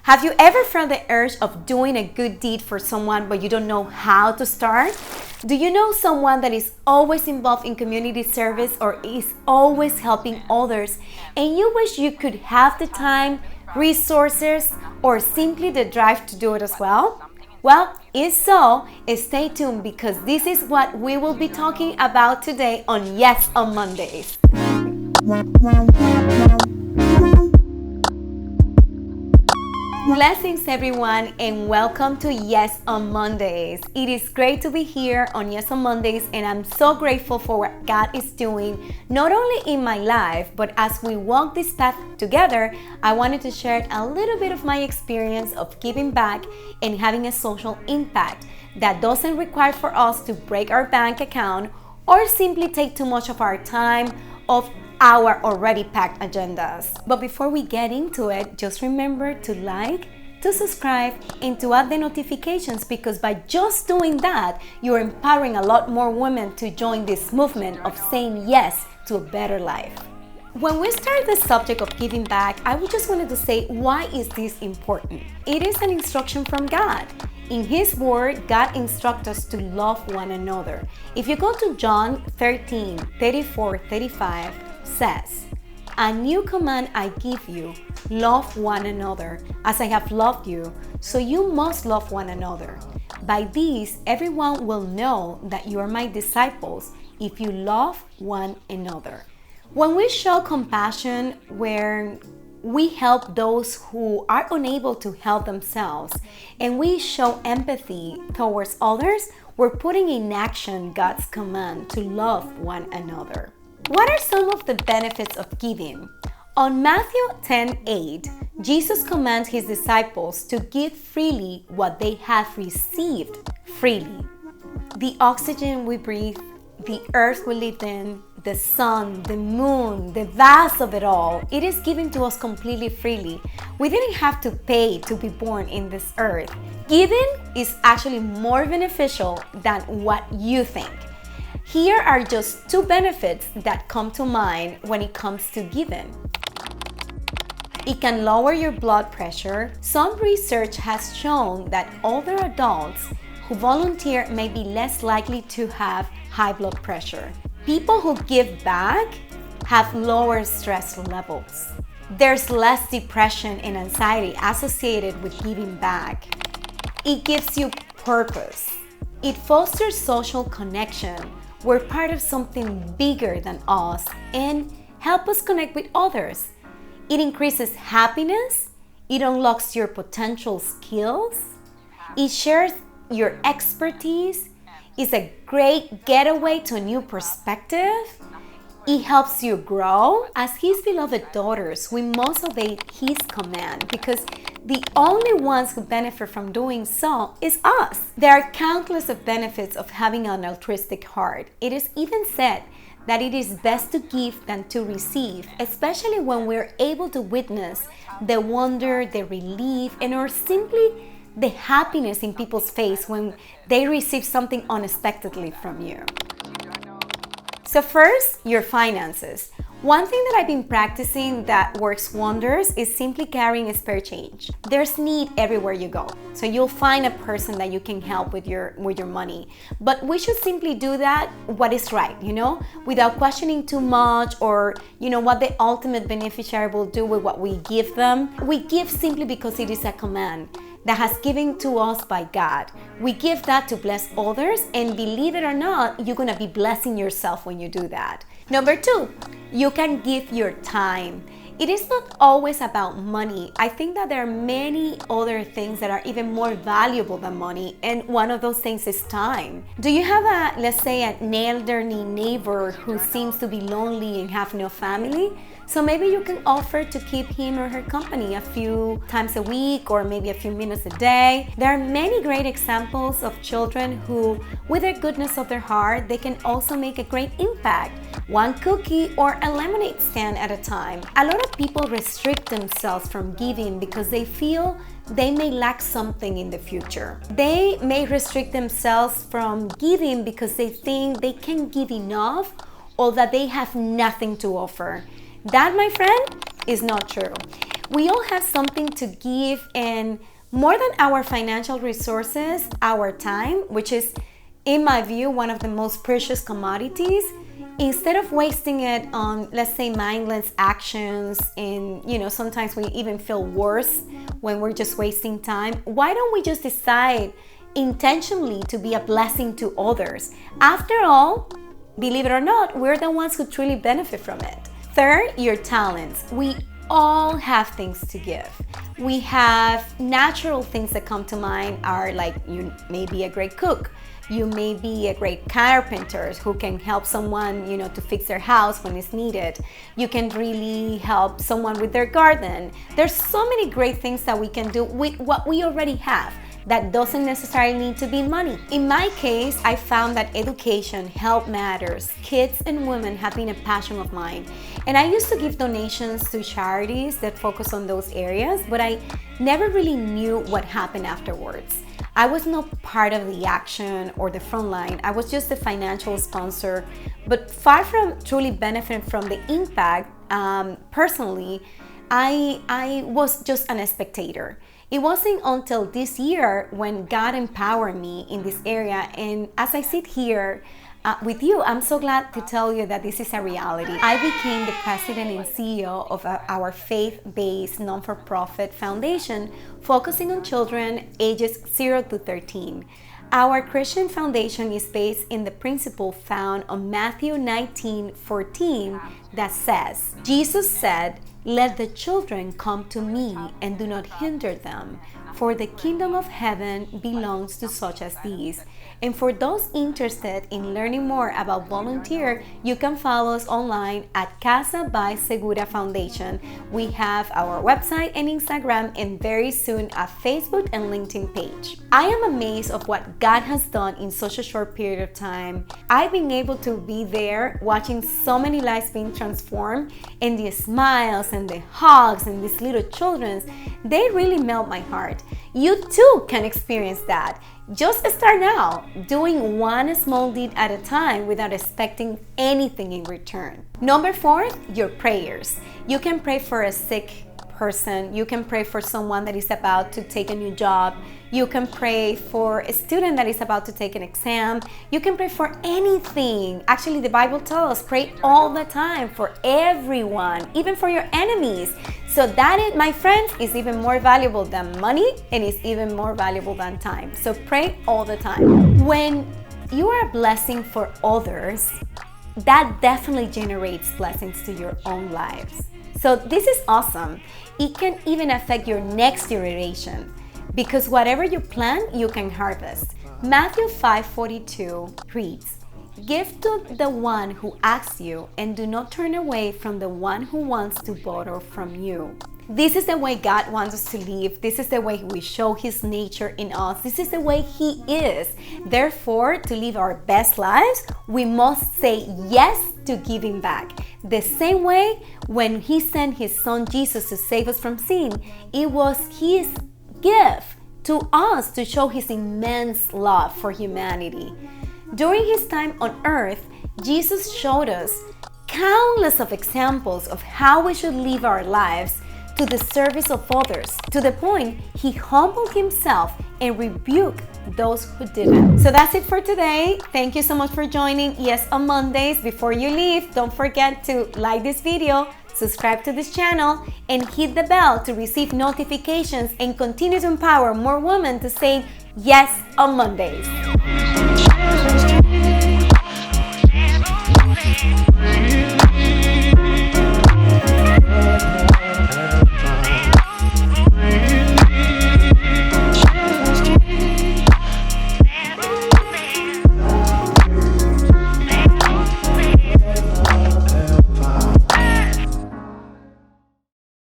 Have you ever felt the urge of doing a good deed for someone but you don't know how to start? Do you know someone that is always involved in community service or is always helping others and you wish you could have the time, resources, or simply the drive to do it as well? Well, if so, stay tuned because this is what we will be talking about today on Yes on Mondays. Blessings everyone and welcome to Yes on Mondays. It is great to be here on Yes on Mondays and I'm so grateful for what God is doing not only in my life but as we walk this path together. I wanted to share a little bit of my experience of giving back and having a social impact that doesn't require for us to break our bank account or simply take too much of our time of our already packed agendas. But before we get into it, just remember to like, to subscribe, and to add the notifications because by just doing that, you're empowering a lot more women to join this movement of saying yes to a better life. When we start the subject of giving back, I just wanted to say, why is this important? It is an instruction from God. In His Word, God instructs us to love one another. If you go to John 13:34-35, says, "A new command I give you, love one another as I have loved you, so you must love one another. By this, everyone will know that you are my disciples if you love one another." When we show compassion, where we help those who are unable to help themselves, and we show empathy towards others, we're putting in action God's command to love one another. What are some of the benefits of giving? On Matthew 10:8, Jesus commands His disciples to give freely what they have received freely. The oxygen we breathe, the earth we live in, the sun, the moon, the vast of it all, it is given to us completely freely. We didn't have to pay to be born in this earth. Giving is actually more beneficial than what you think. Here are just two benefits that come to mind when it comes to giving. It can lower your blood pressure. Some research has shown that older adults who volunteer may be less likely to have high blood pressure. People who give back have lower stress levels. There's less depression and anxiety associated with giving back. It gives you purpose. It fosters social connection. We're part of something bigger than us and help us connect with others. It increases happiness. It unlocks your potential skills. It shares your expertise. It's a great getaway to a new perspective. It helps you grow. As His beloved daughters, we must obey His command because the only ones who benefit from doing so is us. There are countless of benefits of having an altruistic heart. It is even said that it is best to give than to receive, especially when we're able to witness the wonder, the relief, and or simply the happiness in people's face when they receive something unexpectedly from you. So first, your finances. One thing that I've been practicing that works wonders is simply carrying a spare change. There's need everywhere you go. So you'll find a person that you can help with your money. But we should simply do that what is right, without questioning too much or, what the ultimate beneficiary will do with what we give them. We give simply because it is a command that has given to us by God. We give that to bless others, and believe it or not, you're gonna be blessing yourself when you do that. Number 2, you can give your time. It is not always about money. I think that there are many other things that are even more valuable than money, and one of those things is time. Do you have let's say, an elderly neighbor who seems to be lonely and have no family? So maybe you can offer to keep him or her company a few times a week or maybe a few minutes a day. There are many great examples of children who, with the goodness of their heart, they can also make a great impact. One cookie or a lemonade stand at a time. A lot of people restrict themselves from giving because they feel they may lack something in the future. They may restrict themselves from giving because they think they can't give enough or that they have nothing to offer. That, my friend, is not true. We all have something to give, and more than our financial resources, our time, which is, in my view, one of the most precious commodities. Instead of wasting it on, let's say, mindless actions, and sometimes we even feel worse when we're just wasting time, why don't we just decide intentionally to be a blessing to others? After all, believe it or not, we're the ones who truly benefit from it. Third, your talents. We all have things to give. We have natural things that come to mind are like, you may be a great cook. You may be a great carpenter who can help someone, to fix their house when it's needed. You can really help someone with their garden. There's so many great things that we can do with what we already have. That doesn't necessarily need to be money. In my case, I found that education, health matters, kids and women have been a passion of mine. And I used to give donations to charities that focus on those areas, but I never really knew what happened afterwards. I was not part of the action or the front line. I was just a financial sponsor, but far from truly benefiting from the impact, personally, I was just a spectator. It wasn't until this year when God empowered me in this area, and as I sit here with you, I'm so glad to tell you that this is a reality. I became the president and CEO of our faith-based non-for-profit foundation focusing on children ages 0 to 13. Our Christian foundation is based in the principle found on Matthew 19:14 that says, Jesus said, "Let the children come to me and do not hinder them, for the kingdom of heaven belongs to such as these." And for those interested in learning more about volunteer, you can follow us online at Casa by Segura Foundation. We have our website and Instagram, and very soon a Facebook and LinkedIn page. I am amazed of what God has done in such a short period of time. I've been able to be there watching so many lives being transformed, and the smiles and the hugs and these little children, they really melt my heart. You too can experience that. Just start now, doing one small deed at a time without expecting anything in return. Number 4, your prayers. You can pray for a sick person. You can pray for someone that is about to take a new job. You can pray for a student that is about to take an exam. You can pray for anything. Actually, the Bible tells us pray all the time for everyone, even for your enemies. So that, my friends, is even more valuable than money, and is even more valuable than time. So pray all the time. When you are a blessing for others, that definitely generates blessings to your own lives. So this is awesome. It can even affect your next generation, because whatever you plant, you can harvest. Matthew 5:42 reads, "Give to the one who asks you, and do not turn away from the one who wants to borrow from you." This is the way God wants us to live. This is the way we show His nature in us. This is the way He is. Therefore, to live our best lives, we must say yes to giving back. The same way when He sent His Son Jesus to save us from sin, it was His gift to us to show His immense love for humanity. During His time on earth, Jesus showed us countless of examples of how we should live our lives to the service of others, to the point He humbled Himself and rebuked those who didn't. So that's it for today. Thank you so much for joining. Yes, on Mondays, before you leave, don't forget to like this video, subscribe to this channel, and hit the bell to receive notifications and continue to empower more women to say yes on Mondays.